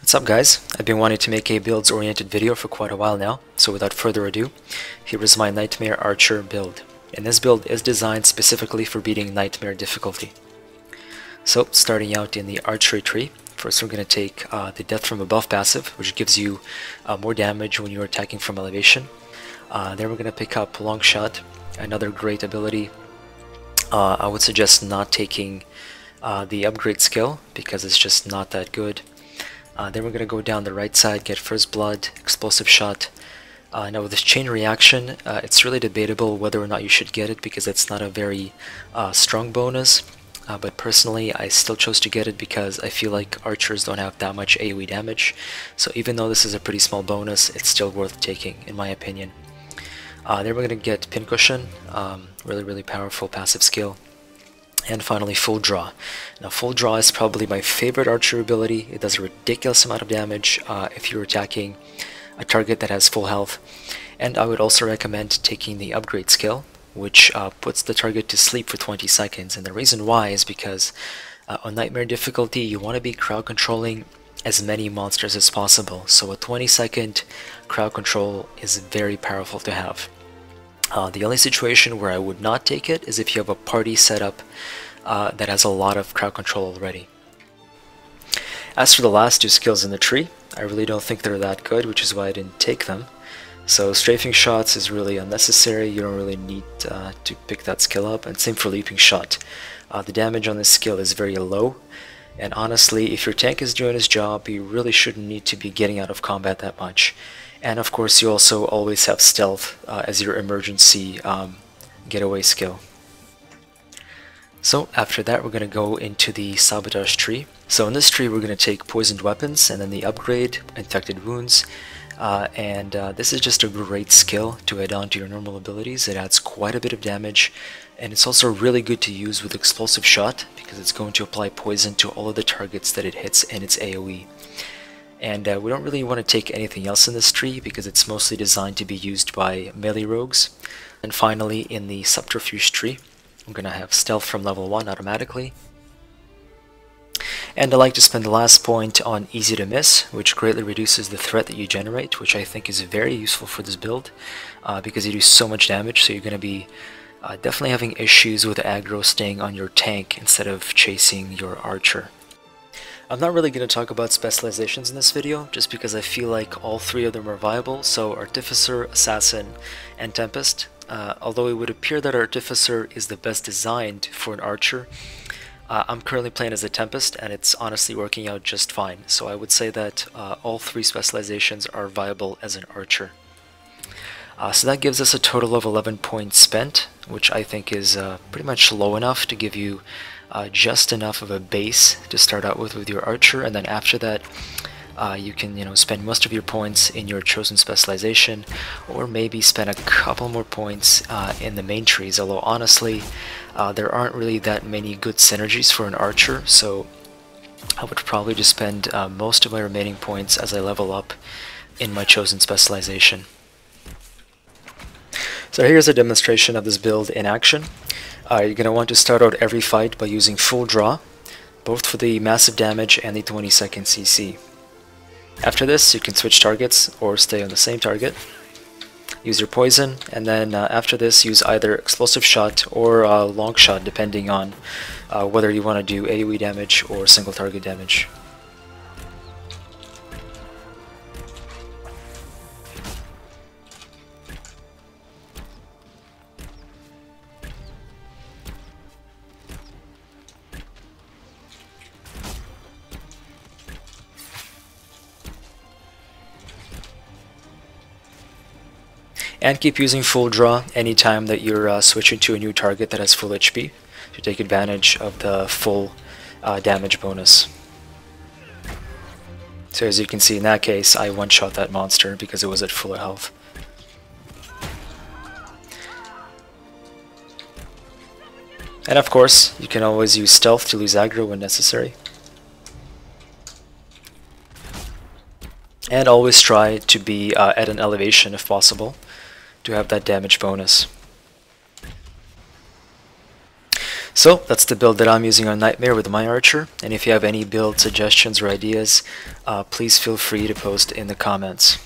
What's up guys? I've been wanting to make a builds oriented video for quite a while now, so without further ado, here is my Nightmare Archer build. And this build is designed specifically for beating Nightmare difficulty. So starting out in the Archery Tree, first we're going to take the Death from Above passive, which gives you more damage when you're attacking from elevation. Then we're going to pick up Long Shot, another great ability. I would suggest not taking the upgrade skill because it's just not that good. Then we're going to go down the right side, get First Blood, Explosive Shot. Now with this chain reaction, it's really debatable whether or not you should get it because it's not a very strong bonus. But personally, I still chose to get it because I feel like archers don't have that much AoE damage. So even though this is a pretty small bonus, it's still worth taking, in my opinion. Then we're going to get Pincushion, really powerful passive skill. And finally, Full Draw. Now, Full Draw is probably my favorite archer ability. It does a ridiculous amount of damage if you're attacking a target that has full health. And I would also recommend taking the upgrade skill, which puts the target to sleep for 20 seconds. And the reason why is because on Nightmare difficulty, you want to be crowd controlling as many monsters as possible. So a 20-second crowd control is very powerful to have. The only situation where I would not take it is if you have a party setup that has a lot of crowd control already. As for the last two skills in the tree, I really don't think they're that good, which is why I didn't take them. So Strafing Shots is really unnecessary, you don't really need to pick that skill up, and same for Leaping Shot. The damage on this skill is very low, and honestly, if your tank is doing his job, you really shouldn't need to be getting out of combat that much. And of course, you also always have Stealth as your emergency getaway skill. So after that, we're going to go into the Sabotage Tree. So in this tree, we're going to take Poisoned Weapons, and then the upgrade, Infected Wounds. This is just a great skill to add on to your normal abilities. It adds quite a bit of damage, and it's also really good to use with Explosive Shot because it's going to apply poison to all of the targets that it hits in its AoE. And we don't really want to take anything else in this tree because it's mostly designed to be used by melee rogues. And finally, in the Subterfuge tree, I'm going to have Stealth from level 1 automatically. And I like to spend the last point on Easy to Miss, which greatly reduces the threat that you generate, which I think is very useful for this build because you do so much damage, so you're going to be definitely having issues with aggro staying on your tank instead of chasing your archer. I'm not really going to talk about specializations in this video, just because I feel like all three of them are viable, so Artificer, Assassin, and Tempest. Although it would appear that Artificer is the best designed for an archer, I'm currently playing as a Tempest, and it's honestly working out just fine. So I would say that all three specializations are viable as an archer. So that gives us a total of 11 points spent, which I think is pretty much low enough to give you just enough of a base to start out with your archer, and then after that you can spend most of your points in your chosen specialization, or maybe spend a couple more points in the main trees, although honestly there aren't really that many good synergies for an archer, so I would probably just spend most of my remaining points as I level up in my chosen specialization. So here's a demonstration of this build in action. You're going to want to start out every fight by using Full Draw, both for the massive damage and the 20-second CC. After this, you can switch targets or stay on the same target. Use your poison, and then after this, use either Explosive Shot or Long Shot, depending on whether you want to do AoE damage or single target damage. And keep using Full Draw anytime that you're switching to a new target that has full HP to take advantage of the full damage bonus. So as you can see in that case, I one-shot that monster because it was at full health. And of course, you can always use Stealth to lose aggro when necessary. And always try to be at an elevation if possible, to have that damage bonus. So that's the build that I'm using on Nightmare with my Archer, and if you have any build suggestions or ideas, please feel free to post in the comments.